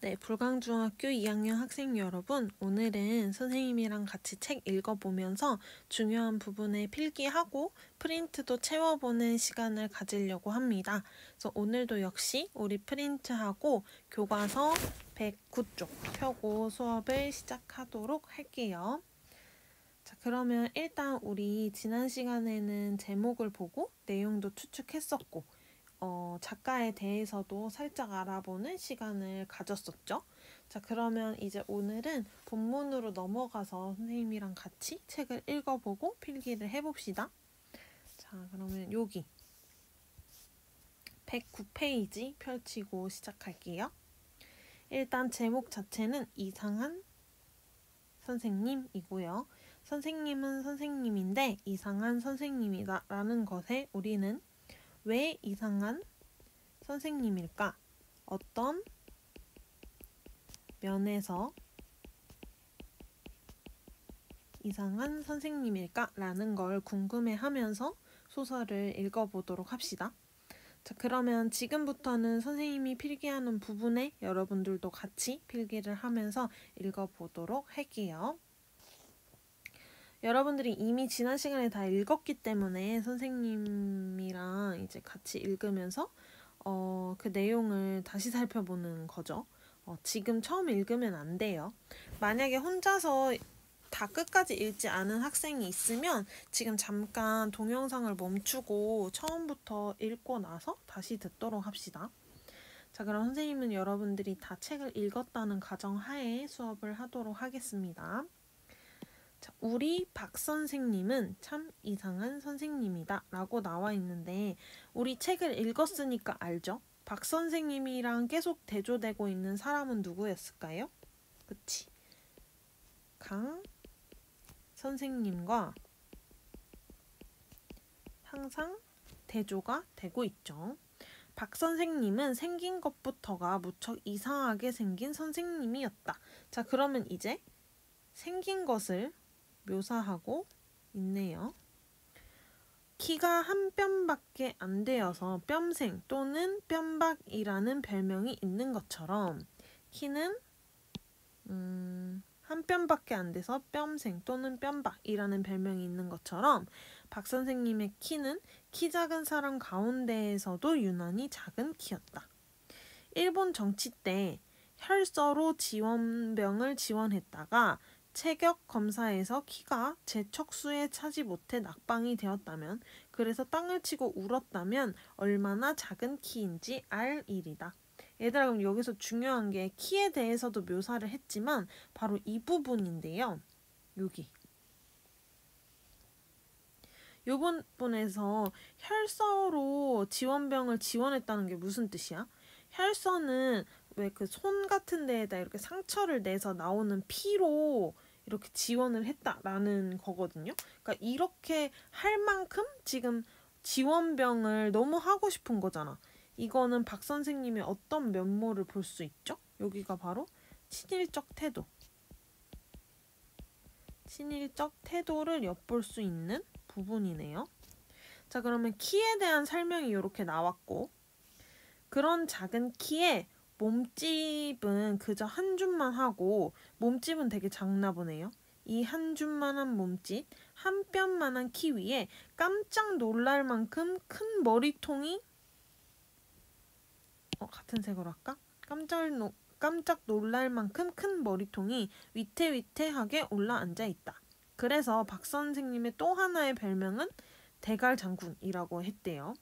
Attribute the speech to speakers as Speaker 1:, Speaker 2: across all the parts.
Speaker 1: 네, 불광중학교 2학년 학생 여러분, 오늘은 선생님이랑 같이 책 읽어보면서 중요한 부분에 필기하고 프린트도 채워보는 시간을 가지려고 합니다. 그래서 오늘도 역시 우리 프린트하고 교과서 109쪽 펴고 수업을 시작하도록 할게요. 자, 그러면 일단 우리 지난 시간에는 제목을 보고 내용도 추측했었고 작가에 대해서도 살짝 알아보는 시간을 가졌었죠. 자, 그러면 이제 오늘은 본문으로 넘어가서 선생님이랑 같이 책을 읽어보고 필기를 해봅시다. 자, 그러면 여기 109페이지 펼치고 시작할게요. 일단 제목 자체는 이상한 선생님이고요. 선생님은 선생님인데 이상한 선생님이다 라는 것에 우리는 왜 이상한 선생님일까? 어떤 면에서 이상한 선생님일까? 라는 걸 궁금해하면서 소설을 읽어보도록 합시다. 자, 그러면 지금부터는 선생님이 필기하는 부분에 여러분들도 같이 필기를 하면서 읽어보도록 할게요. 여러분들이 이미 지난 시간에 다 읽었기 때문에 선생님이랑 이제 같이 읽으면서 그 내용을 다시 살펴보는 거죠. 지금 처음 읽으면 안 돼요. 만약에 혼자서 다 끝까지 읽지 않은 학생이 있으면 지금 잠깐 동영상을 멈추고 처음부터 읽고 나서 다시 듣도록 합시다. 자, 그럼 선생님은 여러분들이 다 책을 읽었다는 가정하에 수업을 하도록 하겠습니다. 자, 우리 박 선생님은 참 이상한 선생님이다 라고 나와 있는데 우리 책을 읽었으니까 알죠? 박 선생님이랑 계속 대조되고 있는 사람은 누구였을까요? 그치? 강 선생님과 항상 대조가 되고 있죠. 박 선생님은 생긴 것부터가 무척 이상하게 생긴 선생님이었다. 자, 그러면 이제 생긴 것을 묘사하고 있네요. 키가 한 뼘밖에 안 되어서 뼘생 또는 뼘박이라는 별명이 있는 것처럼 키는 한 뼘밖에 안 돼서 뼘생 또는 뼘박이라는 별명이 있는 것처럼 박 선생님의 키는 키 작은 사람 가운데에서도 유난히 작은 키였다. 일본 정치 때 혈서로 지원병을 지원했다가 체격 검사에서 키가 제 척수에 차지 못해 낙방이 되었다면, 그래서 땅을 치고 울었다면 얼마나 작은 키인지 알 일이다. 얘들아, 그럼 여기서 중요한 게 키에 대해서도 묘사를 했지만 바로 이 부분인데요. 여기. 이 부분에서 혈서로 지원병을 지원했다는 게 무슨 뜻이야? 혈서는 왜 그 손 같은 데에다 이렇게 상처를 내서 나오는 피로 이렇게 지원을 했다라는 거거든요. 그러니까 이렇게 할 만큼 지금 지원병을 너무 하고 싶은 거잖아. 이거는 박 선생님의 어떤 면모를 볼 수 있죠? 여기가 바로 친일적 태도. 친일적 태도를 엿볼 수 있는 부분이네요. 자, 그러면 키에 대한 설명이 이렇게 나왔고, 그런 작은 키에 몸집은 그저 한 줌만 하고, 몸집은 되게 작나 보네요. 이 한 줌만한 몸집, 한 뼘만한 키 위에 깜짝 놀랄 만큼 큰 머리통이 같은 색으로 할까? 깜짝 놀랄 만큼 큰 머리통이 위태위태하게 올라앉아 있다. 그래서 박 선생님의 또 하나의 별명은 대갈장군이라고 했대요.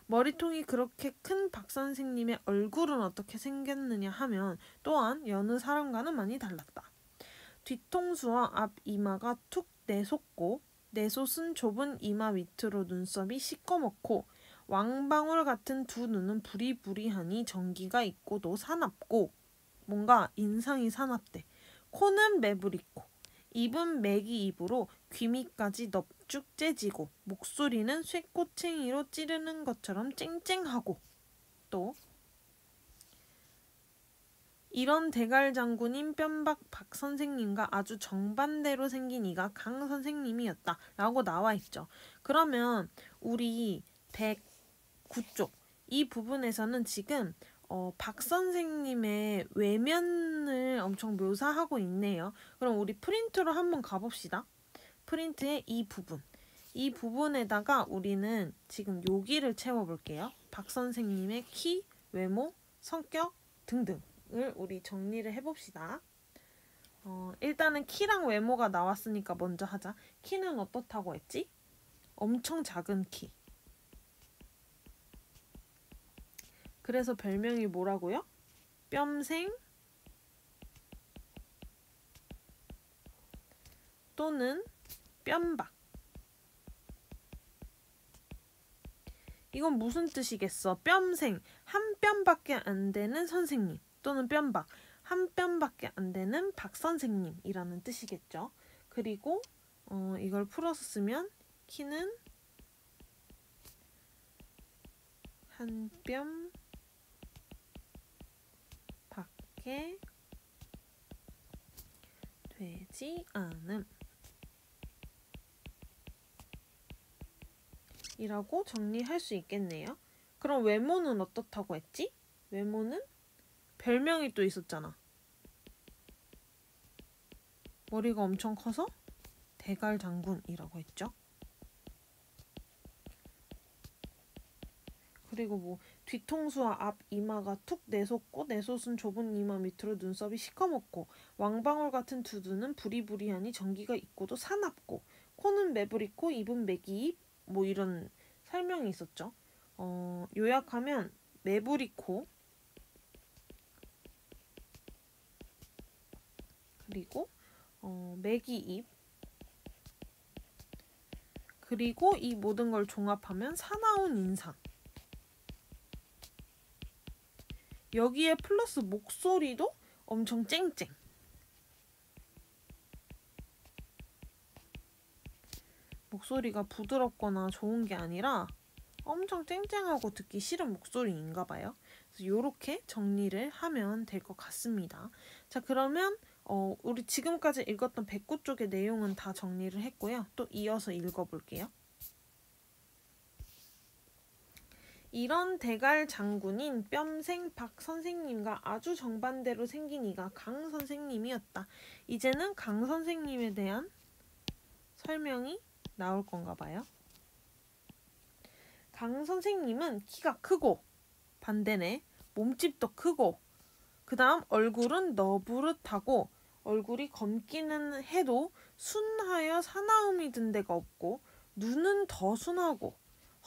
Speaker 1: 머리통이 그렇게 큰 박 선생님의 얼굴은 어떻게 생겼느냐 하면 또한 여느 사람과는 많이 달랐다. 뒤통수와 앞 이마가 툭 내솟고 내솟은 좁은 이마 밑으로 눈썹이 시꺼멓고 왕방울 같은 두 눈은 부리부리하니 전기가 있고도 사납고 뭔가 인상이 사납대. 코는 매부리코, 입은 매기 입으로 귀 밑까지 넙죽 째지고 목소리는 쇠꼬챙이로 찌르는 것처럼 쨍쨍하고 또 이런 대갈장군인 뼘박 박 선생님과 아주 정반대로 생긴 이가 강 선생님이었다 라고 나와 있죠. 그러면 우리 109쪽 이 부분에서는 지금 박 선생님의 외면을 엄청 묘사하고 있네요. 그럼 우리 프린트로 한번 가봅시다. 프린트의 이 부분. 이 부분에다가 우리는 지금 여기를 채워볼게요. 박 선생님의 키, 외모, 성격 등등을 우리 정리를 해봅시다. 일단은 키랑 외모가 나왔으니까 먼저 하자. 키는 어떻다고 했지? 엄청 작은 키. 그래서 별명이 뭐라고요? 뼘생 또는 뼘박. 이건 무슨 뜻이겠어? 뼘생, 한 뼘밖에 안 되는 선생님 또는 뼘박, 한 뼘밖에 안 되는 박 선생님이라는 뜻이겠죠. 그리고 이걸 풀어서 쓰면 키는 한 뼘 밖에 되지 않음 이라고 정리할 수 있겠네요. 그럼 외모는 어떻다고 했지? 외모는 별명이 또 있었잖아. 머리가 엄청 커서 대갈장군이라고 했죠. 그리고 뭐 뒤통수와 앞 이마가 툭 내솟고 내솟은 좁은 이마 밑으로 눈썹이 시커멓고 왕방울 같은 두두는 부리부리하니 전기가 있고도 사납고 코는 매부리코 입은 매기입 뭐 이런 설명이 있었죠. 요약하면 매부리코 그리고 매기입 그리고 이 모든 걸 종합하면 사나운 인상. 여기에 플러스 목소리도 엄청 쨍쨍. 목소리가 부드럽거나 좋은 게 아니라 엄청 쨍쨍하고 듣기 싫은 목소리인가 봐요. 그래서 이렇게 정리를 하면 될 것 같습니다. 자, 그러면 우리 지금까지 읽었던 109쪽의 내용은 다 정리를 했고요. 또 이어서 읽어볼게요. 이런 대갈 장군인 뼘생 박 선생님과 아주 정반대로 생긴 이가 강 선생님이었다. 이제는 강 선생님에 대한 설명이 나올 건가 봐요. 강 선생님은 키가 크고 반대네 몸집도 크고 그 다음 얼굴은 너부릇하고 얼굴이 검기는 해도 순하여 사나움이 든 데가 없고 눈은 더 순하고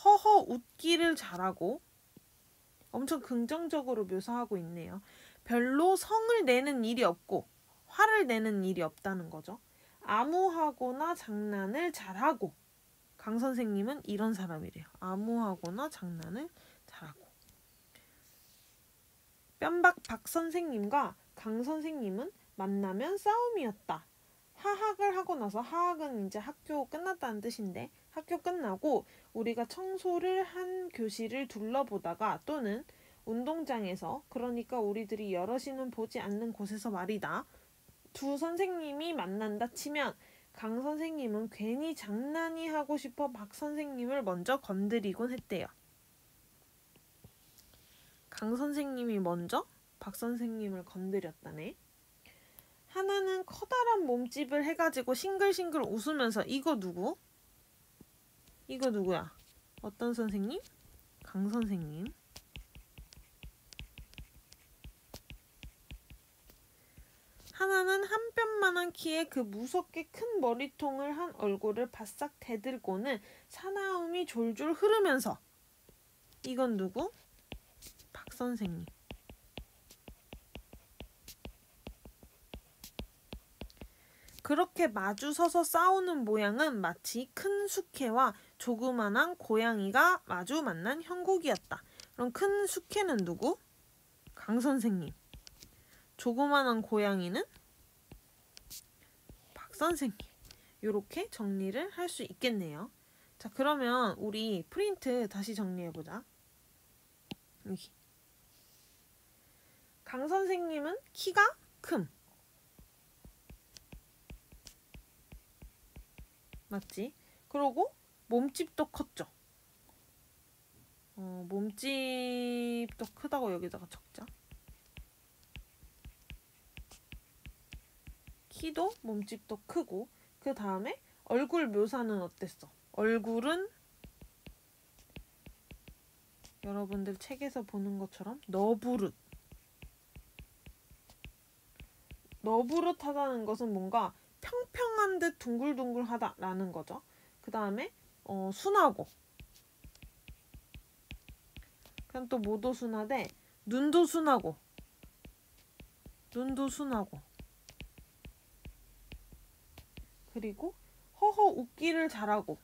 Speaker 1: 허허 웃기를 잘하고 엄청 긍정적으로 묘사하고 있네요. 별로 성을 내는 일이 없고 화를 내는 일이 없다는 거죠. 아무하거나 장난을 잘하고 강 선생님은 이런 사람이래요. 아무하거나 장난을 잘하고 뼘박 박 선생님과 강 선생님은 만나면 싸움이었다. 하학을 하고 나서 하학은 이제 학교 끝났다는 뜻인데 학교 끝나고 우리가 청소를 한 교실을 둘러보다가 또는 운동장에서 그러니까 우리들이 여럿이는 보지 않는 곳에서 말이다. 두 선생님이 만난다 치면 강 선생님은 괜히 장난이 하고 싶어 박 선생님을 먼저 건드리곤 했대요. 강 선생님이 먼저 박 선생님을 건드렸다네. 하나는 커다란 몸집을 해가지고 싱글싱글 웃으면서 이거 누구? 이거 누구야? 어떤 선생님? 강 선생님. 하나는 한 뼘만한 키에 그 무섭게 큰 머리통을 한 얼굴을 바싹 대들고는 사나움이 졸졸 흐르면서 이건 누구? 박 선생님. 그렇게 마주 서서 싸우는 모양은 마치 큰 숙회와 조그만한 고양이가 마주 만난 형국이었다. 그럼 큰 숙회는 누구? 강 선생님. 조그만한 고양이는 박 선생님. 이렇게 정리를 할 수 있겠네요. 자, 그러면 우리 프린트 다시 정리해보자. 여기. 강 선생님은 키가 큼. 맞지? 그리고 몸집도 컸죠. 몸집도 크다고 여기다가 적자. 키도 몸집도 크고 그 다음에 얼굴 묘사는 어땠어? 얼굴은 여러분들 책에서 보는 것처럼 너부릇하다는 것은 뭔가 평평한 듯 둥글둥글하다라는 거죠. 그 다음에 순하고 그럼 또 뭐도 순하대? 눈도 순하고 그리고 허허 웃기를 잘하고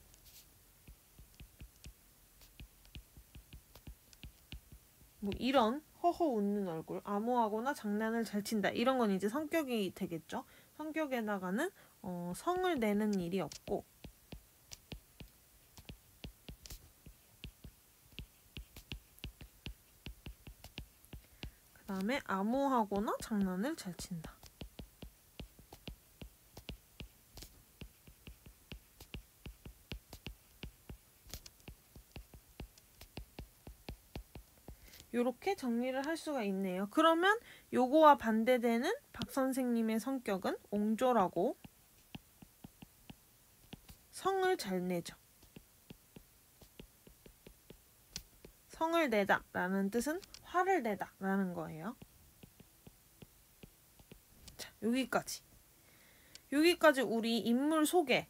Speaker 1: 뭐 이런 허허 웃는 얼굴, 암호하거나 장난을 잘 친다 이런 건 이제 성격이 되겠죠. 성격에다가는 성을 내는 일이 없고 그 다음에 암호하거나 장난을 잘 친다. 요렇게 정리를 할 수가 있네요. 그러면 요거와 반대되는 박 선생님의 성격은 옹졸하고 성을 잘 내죠. 성을 내다 라는 뜻은 화를 내다 라는 거예요. 자, 여기까지 우리 인물 소개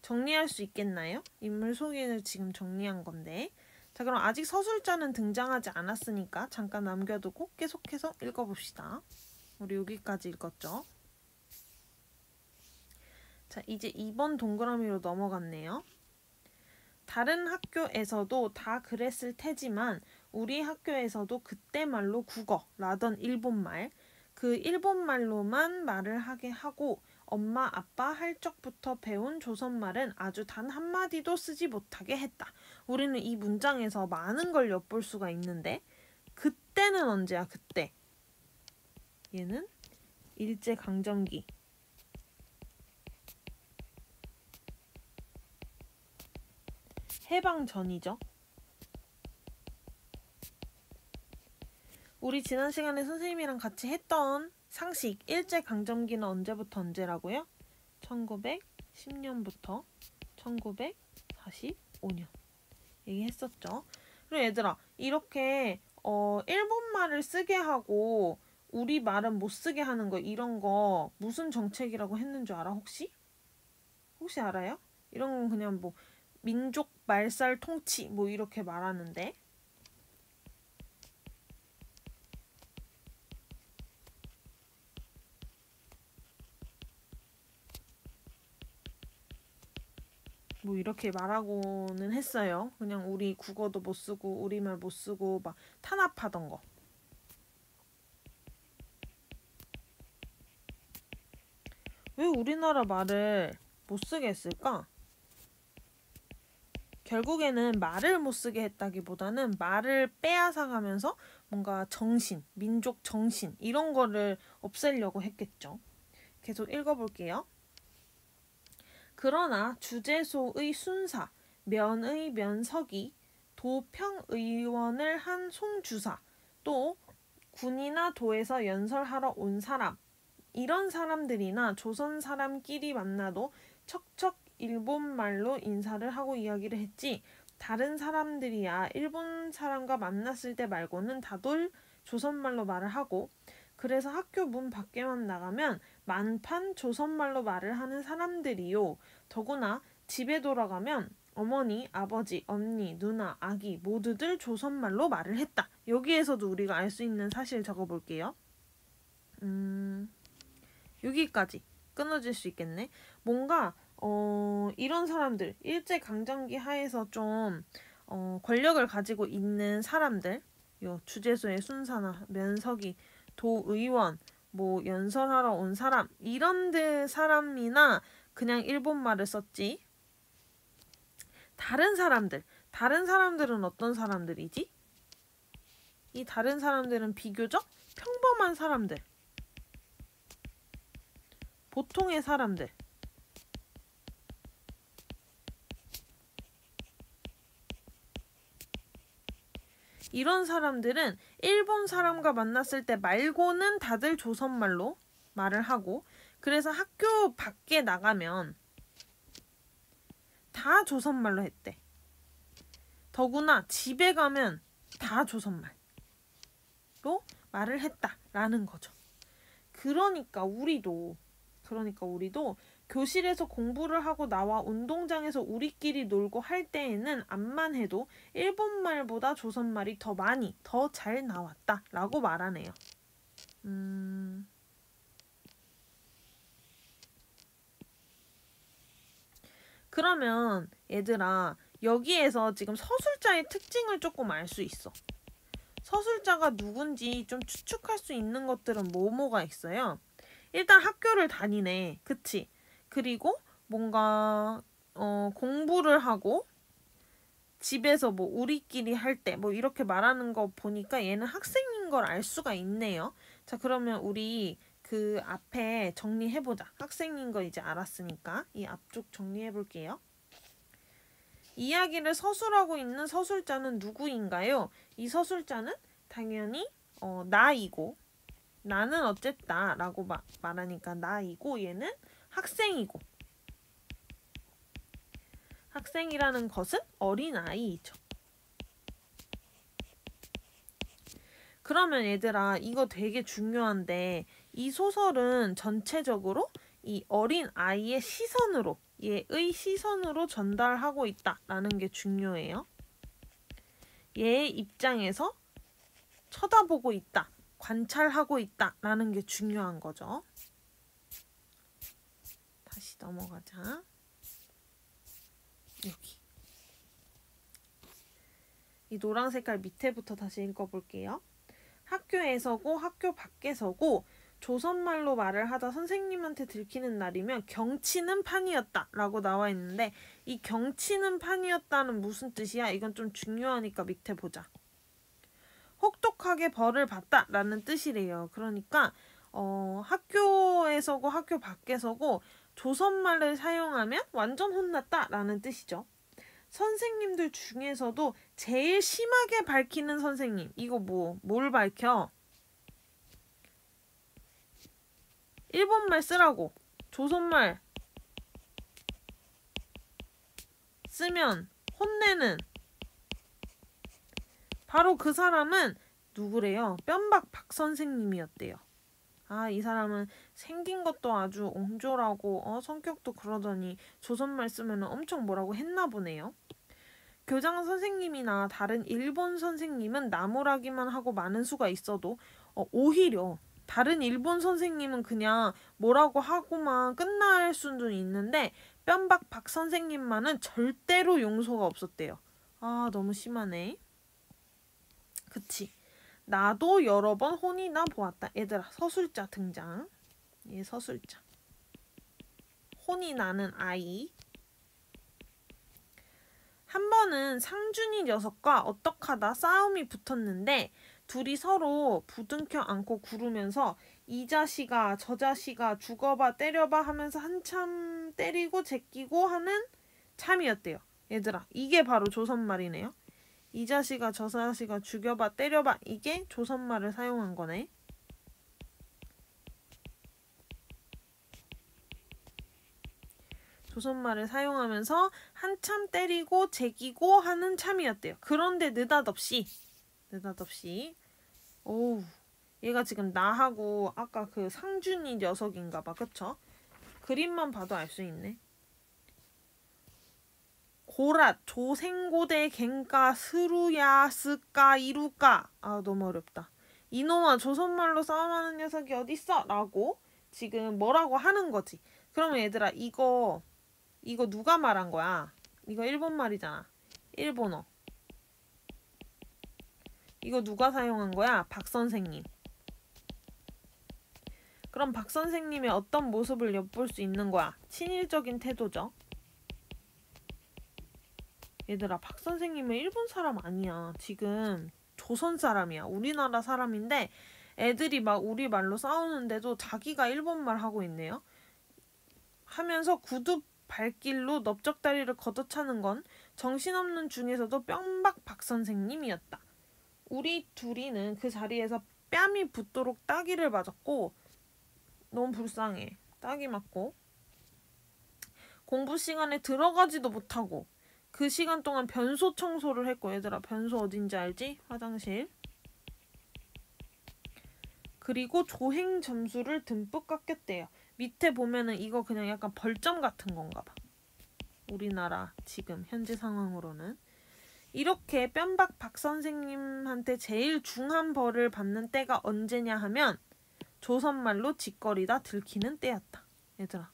Speaker 1: 정리할 수 있겠나요? 인물 소개를 지금 정리한 건데 자, 그럼 아직 서술자는 등장하지 않았으니까 잠깐 남겨두고 계속해서 읽어봅시다. 우리 여기까지 읽었죠? 자, 이제 2번 동그라미로 넘어갔네요. 다른 학교에서도 다 그랬을 테지만 우리 학교에서도 그때 말로 국어라던 일본말, 그 일본말로만 말을 하게 하고 엄마 아빠 할 적부터 배운 조선말은 아주 단 한마디도 쓰지 못하게 했다. 우리는 이 문장에서 많은 걸 엿볼 수가 있는데 그때는 언제야? 그때. 얘는 일제강점기. 해방 전이죠. 우리 지난 시간에 선생님이랑 같이 했던 상식 일제강점기는 언제부터 언제라고요? 1910년부터 1945년 얘기했었죠. 그리고 얘들아 이렇게 일본말을 쓰게 하고 우리 말은 못 쓰게 하는 거 이런 거 무슨 정책이라고 했는 줄 알아 혹시? 혹시 알아요? 이런 건 그냥 뭐 민족 말살 통치 뭐 이렇게 말하는데 뭐 이렇게 말하고는 했어요. 그냥 우리 국어도 못 쓰고 우리말 못 쓰고 막 탄압하던 거. 왜 우리나라 말을 못 쓰게 했을까? 결국에는 말을 못 쓰게 했다기보다는 말을 빼앗아가면서 뭔가 정신, 민족 정신 이런 거를 없애려고 했겠죠. 계속 읽어볼게요. 그러나 주재소의 순사, 면의 면석이, 도평의원을 한 송주사, 또 군이나 도에서 연설하러 온 사람 이런 사람들이나 조선 사람끼리 만나도 척척 일본말로 인사를 하고 이야기를 했지 다른 사람들이야 일본 사람과 만났을 때 말고는 다들 조선말로 말을 하고 그래서 학교 문 밖에만 나가면 만판 조선말로 말을 하는 사람들이요. 더구나 집에 돌아가면 어머니, 아버지, 언니, 누나, 아기 모두들 조선말로 말을 했다. 여기에서도 우리가 알 수 있는 사실 적어볼게요. 여기까지 끊어질 수 있겠네. 뭔가 이런 사람들 일제강점기 하에서 좀 권력을 가지고 있는 사람들 요 주재소의 순사나 면석이 도의원 뭐 연설하러 온 사람 이런 데 사람이나 그냥 일본말을 썼지. 다른 사람들은 어떤 사람들이지? 이 다른 사람들은 비교적 평범한 사람들 보통의 사람들 이런 사람들은 일본 사람과 만났을 때 말고는 다들 조선말로 말을 하고 그래서 학교 밖에 나가면 다 조선말로 했대. 더구나 집에 가면 다 조선말로 말을 했다라는 거죠. 그러니까 우리도 교실에서 공부를 하고 나와 운동장에서 우리끼리 놀고 할 때에는 암만 해도 일본말보다 조선말이 더 많이, 더 잘 나왔다라고 말하네요. 그러면 얘들아, 여기에서 지금 서술자의 특징을 조금 알 수 있어. 서술자가 누군지 좀 추측할 수 있는 것들은 뭐가 있어요? 일단 학교를 다니네. 그치? 그리고 뭔가 공부를 하고 집에서 뭐 우리끼리 할 때 뭐 이렇게 말하는 거 보니까 얘는 학생인 걸 알 수가 있네요. 자, 그러면 우리 그 앞에 정리해보자. 학생인 거 이제 알았으니까 이 앞쪽 정리해볼게요. 이야기를 서술하고 있는 서술자는 누구인가요? 이 서술자는 당연히 나이고, 나는 어쨌다 라고 말하니까 나이고, 얘는 학생이고, 학생이라는 것은 어린아이이죠. 그러면 얘들아, 이거 되게 중요한데 이 소설은 전체적으로 이 어린아이의 시선으로, 얘의 시선으로 전달하고 있다라는 게 중요해요. 얘의 입장에서 쳐다보고 있다, 관찰하고 있다라는 게 중요한 거죠. 다시 넘어가자. 여기. 이 노란 색깔 밑에부터 다시 읽어볼게요. 학교에서고 학교 밖에서고 조선말로 말을 하다 선생님한테 들키는 날이면 경치는 판이었다 라고 나와 있는데, 이 경치는 판이었다는 무슨 뜻이야? 이건 좀 중요하니까 밑에 보자. 혹독하게 벌을 받다 라는 뜻이래요. 그러니까 학교에서고 학교 밖에서고 조선말을 사용하면 완전 혼났다 라는 뜻이죠. 선생님들 중에서도 제일 심하게 밝히는 선생님, 이거 뭘 밝혀? 일본말 쓰라고, 조선말 쓰면 혼내는, 바로 그 사람은 누구래요? 뼘박 박 선생님이었대요. 아, 이 사람은 생긴 것도 아주 옹졸하고 성격도 그러더니 조선말 쓰면 엄청 뭐라고 했나 보네요. 교장 선생님이나 다른 일본 선생님은 나무라기만 하고 많은 수가 있어도 오히려 다른 일본 선생님은 그냥 뭐라고 하고만 끝날 수는 있는데 뼘박 박 선생님만은 절대로 용서가 없었대요. 아, 너무 심하네. 그치. 나도 여러 번 혼이나 보았다. 얘들아, 서술자 등장. 얘 서술자. 혼이 나는 아이. 한 번은 상준이 녀석과 어떡하다 싸움이 붙었는데 둘이 서로 부둥켜 안고 구르면서 이 자식아 저 자식아 죽어봐 때려봐 하면서 한참 때리고 제끼고 하는 참이었대요. 얘들아, 이게 바로 조선말이네요. 이 자식아 저 자식아 죽여봐 때려봐, 이게 조선말을 사용한 거네. 조선말을 사용하면서 한참 때리고 제기고 하는 참이었대요. 그런데 느닷없이 오우, 얘가 지금 나하고 아까 그 상준이 녀석인가봐. 그쵸? 그림만 봐도 알 수 있네. 고랏, 조생고대, 갱가, 스루야, 스까, 이루까. 아, 너무 어렵다. 이놈아, 조선말로 싸움하는 녀석이 어딨어? 라고 지금 뭐라고 하는 거지. 그러면 얘들아, 이거 누가 말한 거야? 이거 일본말이잖아. 일본어. 이거 누가 사용한 거야? 박 선생님. 그럼 박 선생님의 어떤 모습을 엿볼 수 있는 거야? 친일적인 태도죠. 얘들아, 박 선생님은 일본 사람 아니야. 지금 조선 사람이야. 우리나라 사람인데 애들이 막 우리 말로 싸우는데도 자기가 일본말 하고 있네요. 하면서 구두 발길로 넓적다리를 걷어차는 건 정신없는 중에서도 뼘박 박 선생님이었다. 우리 둘이는 그 자리에서 뺨이 붓도록 따기를 맞았고 너무 불쌍해. 딱이 맞고. 공부 시간에 들어가지도 못하고 그 시간 동안 변소 청소를 했고, 얘들아 변소 어딘지 알지? 화장실. 그리고 조행 점수를 듬뿍 깎였대요. 밑에 보면은 이거 그냥 약간 벌점 같은 건가 봐. 우리나라 지금 현재 상황으로는. 이렇게 뺨박 박 선생님한테 제일 중한 벌을 받는 때가 언제냐 하면 조선말로 짓거리다 들키는 때였다. 얘들아.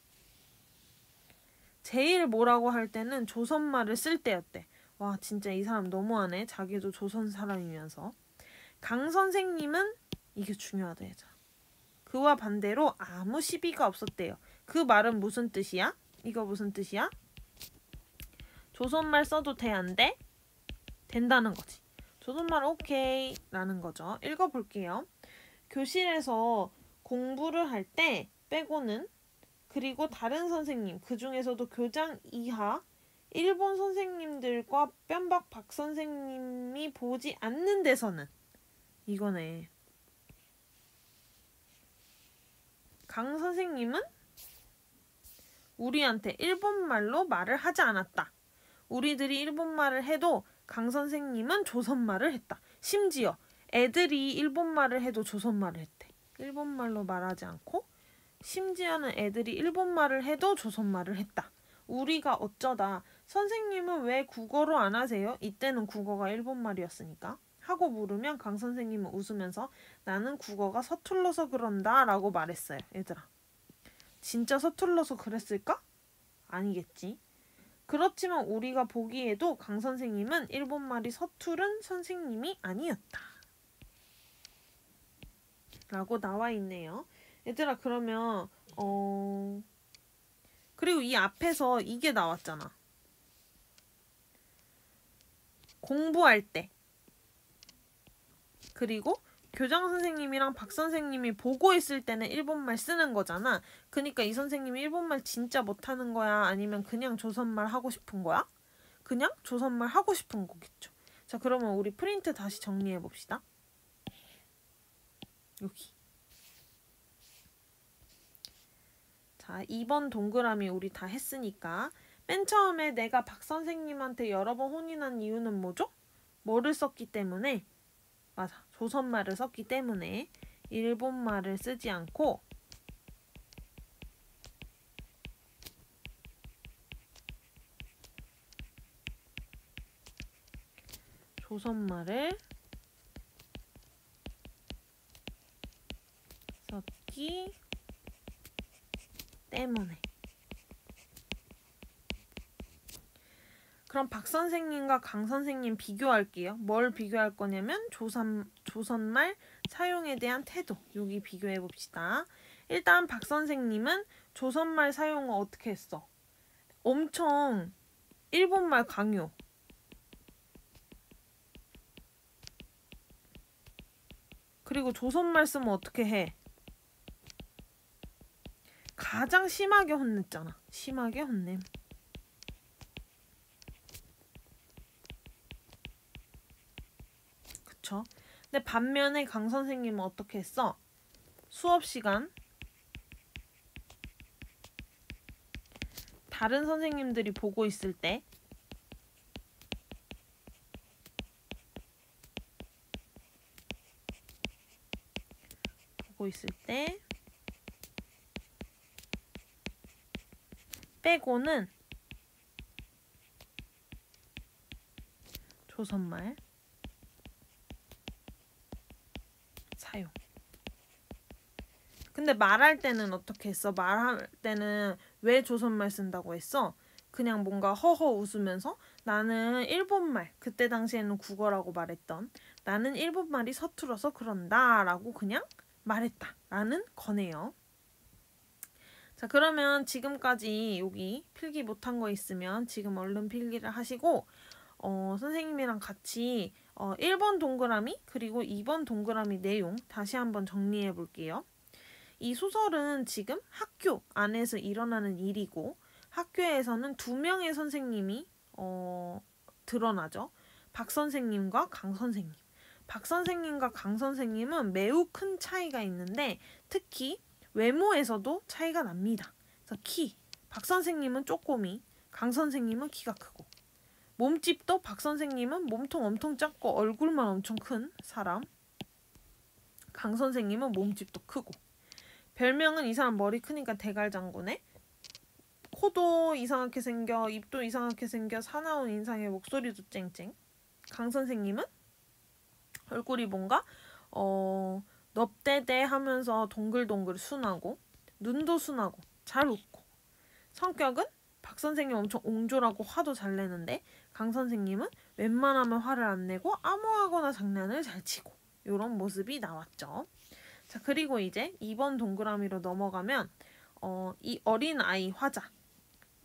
Speaker 1: 제일 뭐라고 할 때는 조선말을 쓸 때였대. 와 진짜 이 사람 너무하네. 자기도 조선 사람이면서. 강 선생님은 이게 중요하다 얘들아. 그와 반대로 아무 시비가 없었대요. 그 말은 무슨 뜻이야? 이거 무슨 뜻이야? 조선말 써도 돼? 안 돼? 된다는 거지. 조선말 오케이 라는 거죠. 읽어볼게요. 교실에서 공부를 할 때 빼고는 그리고 다른 선생님, 그 중에서도 교장 이하 일본 선생님들과 뺨박 박 선생님이 보지 않는 데서는 이거네. 강 선생님은 우리한테 일본말로 말을 하지 않았다. 우리들이 일본말을 해도 강 선생님은 조선말을 했다. 심지어 애들이 일본말을 해도 조선말을 했대. 일본말로 말하지 않고 심지어는 애들이 일본말을 해도 조선말을 했다. 우리가 어쩌다 선생님은 왜 국어로 안 하세요? 이때는 국어가 일본말이었으니까. 하고 물으면 강 선생님은 웃으면서 나는 국어가 서툴러서 그런다 라고 말했어요. 얘들아. 진짜 서툴러서 그랬을까? 아니겠지. 그렇지만 우리가 보기에도 강 선생님은 일본말이 서투른 선생님이 아니었다. 라고 나와 있네요. 얘들아 그러면 그리고 이 앞에서 이게 나왔잖아. 공부할 때 그리고 교장 선생님이랑 박 선생님이 보고 있을 때는 일본말 쓰는 거잖아. 그러니까 이 선생님이 일본말 진짜 못하는 거야? 아니면 그냥 조선말 하고 싶은 거야? 그냥 조선말 하고 싶은 거겠죠. 자 그러면 우리 프린트 다시 정리해 봅시다. 여기. 자 2번 동그라미 우리 다 했으니까 맨 처음에 내가 박 선생님한테 여러 번 혼인한 이유는 뭐죠? 뭐를 썼기 때문에? 맞아. 조선말을 썼기 때문에 일본말을 쓰지 않고 조선말을 썼기 때문에. 그럼 박 선생님과 강 선생님 비교할게요. 뭘 비교할 거냐면 조선말 사용에 대한 태도. 여기 비교해 봅시다. 일단 박 선생님은 조선말 사용을 어떻게 했어? 엄청 일본말 강요. 그리고 조선말 쓰면 어떻게 해? 가장 심하게 혼냈잖아. 심하게 혼냄. 그쵸? 근데 반면에 강 선생님은 어떻게 했어? 수업 시간 다른 선생님들이 보고 있을 때 빼고는 조선말 사용. 근데 말할 때는 어떻게 했어? 말할 때는 왜 조선말 쓴다고 했어? 그냥 뭔가 허허 웃으면서 나는 일본말, 그때 당시에는 국어라고 말했던 나는 일본말이 서툴어서 그런다 라고 그냥 말했다 라는 거네요. 자 그러면 지금까지 여기 필기 못한 거 있으면 지금 얼른 필기를 하시고 선생님이랑 같이 1번 동그라미 그리고 2번 동그라미 내용 다시 한번 정리해 볼게요. 이 소설은 지금 학교 안에서 일어나는 일이고 학교에서는 2명의 선생님이 드러나죠. 박 선생님과 강 선생님. 박 선생님과 강 선생님은 매우 큰 차이가 있는데 특히 외모에서도 차이가 납니다. 그래서 키, 박 선생님은 쪼꼬미, 강 선생님은 키가 크고, 몸집도 박 선생님은 몸통 엄청 작고 얼굴만 엄청 큰 사람, 강 선생님은 몸집도 크고, 별명은 이 사람 머리 크니까 대갈장군에, 코도 이상하게 생겨, 입도 이상하게 생겨, 사나운 인상에 목소리도 쨍쨍. 강 선생님은 얼굴이 뭔가 넙대대 하면서 동글동글 순하고, 눈도 순하고 잘 웃고, 성격은 박 선생님 엄청 옹졸하고 화도 잘 내는데 강 선생님은 웬만하면 화를 안 내고 아무하거나 장난을 잘 치고, 이런 모습이 나왔죠. 자, 그리고 이제 2번 동그라미로 넘어가면 이 어린아이 화자,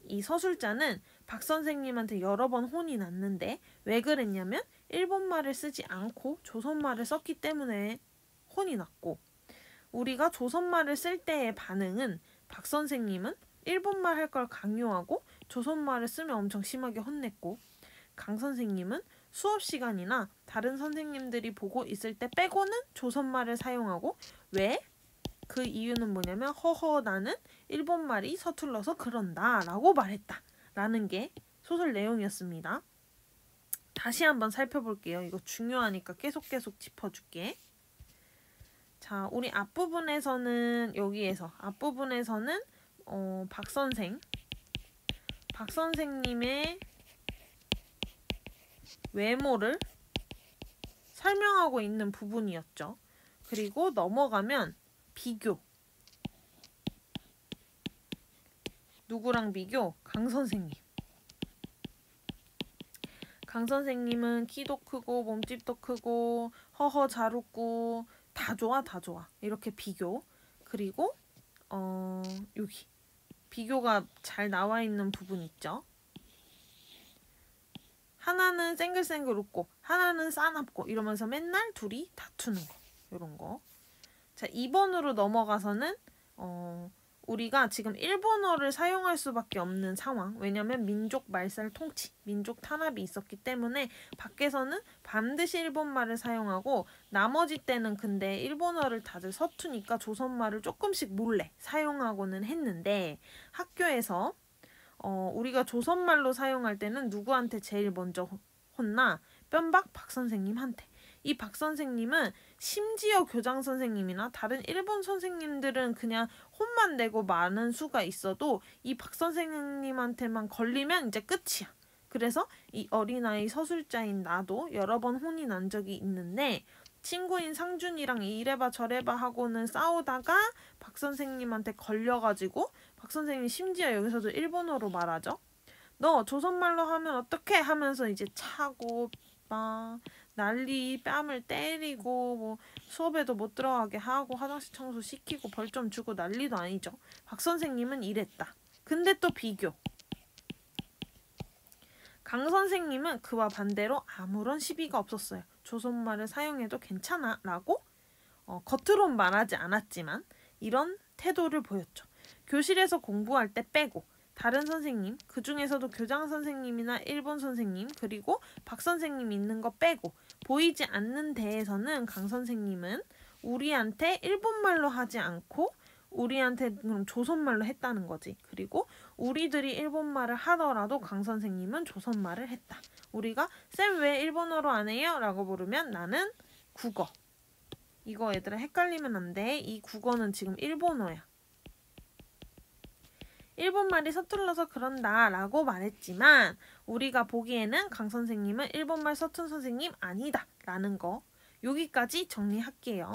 Speaker 1: 이 서술자는 박 선생님한테 여러 번 혼이 났는데 왜 그랬냐면 일본말을 쓰지 않고 조선말을 썼기 때문에 혼이 났고, 우리가 조선말을 쓸 때의 반응은 박 선생님은 일본말 할 걸 강요하고 조선말을 쓰면 엄청 심하게 혼냈고, 강 선생님은 수업 시간이나 다른 선생님들이 보고 있을 때 빼고는 조선말을 사용하고, 왜? 그 이유는 뭐냐면 허허 나는 일본말이 서툴러서 그런다 라고 말했다 라는 게 소설 내용이었습니다. 다시 한번 살펴볼게요. 이거 중요하니까 계속 짚어줄게. 자, 우리 앞부분에서는 여기에서 앞부분에서는 박 선생님의 외모를 설명하고 있는 부분이었죠. 그리고 넘어가면 비교. 누구랑 비교? 강 선생님. 강 선생님은 키도 크고 몸집도 크고 허허 잘 웃고 다 좋아. 이렇게 비교. 그리고 여기 비교가 잘 나와 있는 부분 있죠. 하나는 쌩글쌩글 웃고 하나는 싸납고 이러면서 맨날 둘이 다투는 거. 이런 거. 자, 2번으로 넘어가서는 우리가 지금 일본어를 사용할 수밖에 없는 상황. 왜냐면 민족 말살 통치, 민족 탄압이 있었기 때문에 밖에서는 반드시 일본말을 사용하고, 나머지 때는 근데 일본어를 다들 서투니까 조선말을 조금씩 몰래 사용하고는 했는데, 학교에서 우리가 조선말로 사용할 때는 누구한테 제일 먼저 혼나? 뼘박 박 선생님한테. 이 박 선생님은 심지어 교장 선생님이나 다른 일본 선생님들은 그냥 혼만 내고 많은 수가 있어도 이 박 선생님한테만 걸리면 이제 끝이야. 그래서 이 어린아이 서술자인 나도 여러 번 혼이 난 적이 있는데, 친구인 상준이랑 이래봐 저래봐 하고는 싸우다가 박 선생님한테 걸려가지고 박 선생님이 심지어 여기서도 일본어로 말하죠. 너 조선말로 하면 어떡해? 하면서 이제 차고 막 난리, 뺨을 때리고 뭐 수업에도 못 들어가게 하고 화장실 청소 시키고 벌 좀 주고 난리도 아니죠. 박 선생님은 이랬다. 근데 또 비교. 강 선생님은 그와 반대로 아무런 시비가 없었어요. 조선말을 사용해도 괜찮아 라고 겉으론 말하지 않았지만 이런 태도를 보였죠. 교실에서 공부할 때 빼고 다른 선생님, 그 중에서도 교장 선생님이나 일본 선생님, 그리고 박 선생님 있는 거 빼고 보이지 않는 데에서는 강 선생님은 우리한테 일본말로 하지 않고 우리한테 그럼 조선말로 했다는 거지. 그리고 우리들이 일본말을 하더라도 강 선생님은 조선말을 했다. 우리가 쌤 왜 일본어로 안 해요? 라고 물으면 나는 국어. 이거 얘들아 헷갈리면 안 돼. 이 국어는 지금 일본어야. 일본말이 서툴러서 그런다 라고 말했지만 우리가 보기에는 강 선생님은 일본말 서툰 선생님 아니다 라는 거, 여기까지 정리할게요.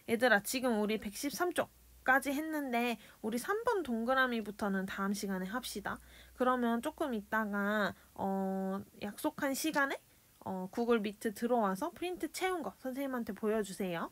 Speaker 1: 얘들아 지금 우리 113쪽까지 했는데 우리 3번 동그라미부터는 다음 시간에 합시다. 그러면 조금 있다가 약속한 시간에 구글 미트 들어와서 프린트 채운 거 선생님한테 보여주세요.